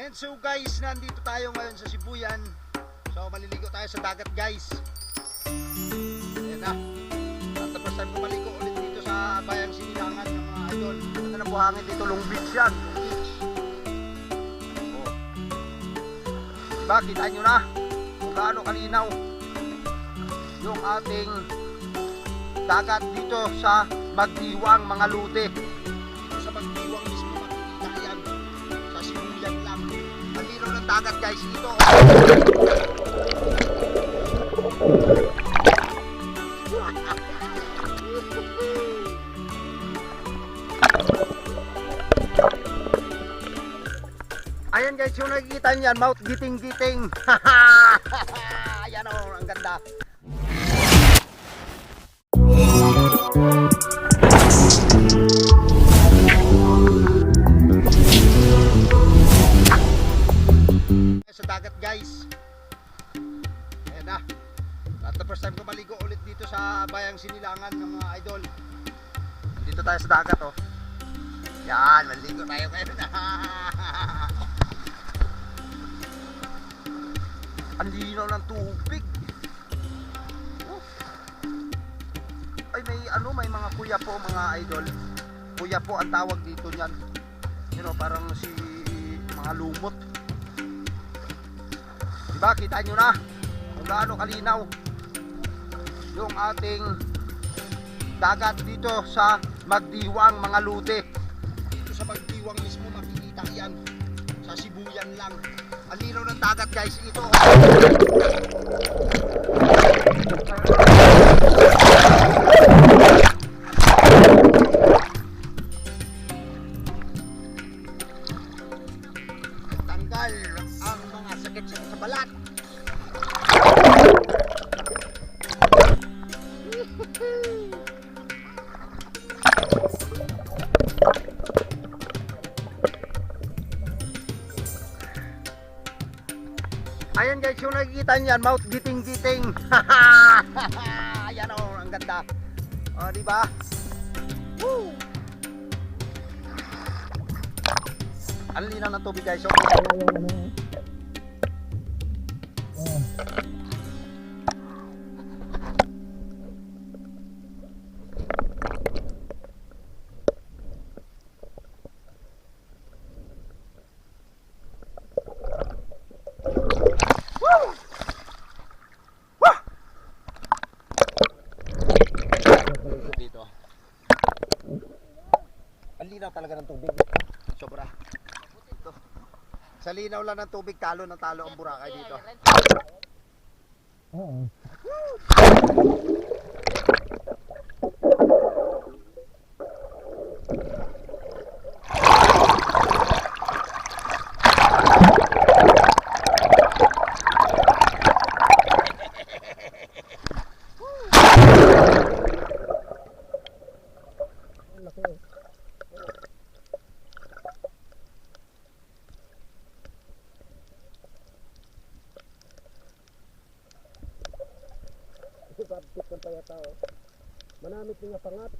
And so guys, nandito tayo ngayon sa Sibuyan. So maliligo tayo sa dagat guys. Ayan na. At the first time ko maligo ulit dito sa Bayang Sinilangan ng mga idol. Ganda ng buhangin dito, Long Beach yan. Long Beach. Oh. Diba, kita nyo na kung gaano kalinaw yung ating dagat dito sa Magdiwang, mga lute. Dito sa Magdiwang mismo makikita yan. Sa Sibuyan lang. Ang linaw ng dagat guys dito. Ayan guys, yung nakikita niyan, Mount Giting-Giting. Ayan o, ang ganda. Sa dagat guys. Ayan na. At the first time ko maligo ulit dito sa Bayang Sinilangan ng mga idol. Dito tayo sa dagat oh. Yan, maligo tayo ngayon. Ang linaw ng tubig. Ay may mga kuya po, mga idol. Kuya po ang tawag dito niyan. You know, parang si mga lumot. Diba, kita nyo na kung gaano kalinaw yung ating dagat dito sa Magdiwang, mga lute. Dito sa Magdiwang mismo makikita yan. Sa Sibuyan lang. Ang linaw ng dagat guys, ito. Tanggal ang mga sakit-sakit sa balat. Ayan guys, yung nakikita niyan, Mount Giting-Giting. Ayan o, ang ganda. O, diba? Woo! Ang linaw ng tubig guys. Dito. Ang linaw talaga ng tubig. Sobra. Ito. Sa linaw lang ng tubig, talo ng talo ang Boracay dito. Oo. Manamit nga pangat.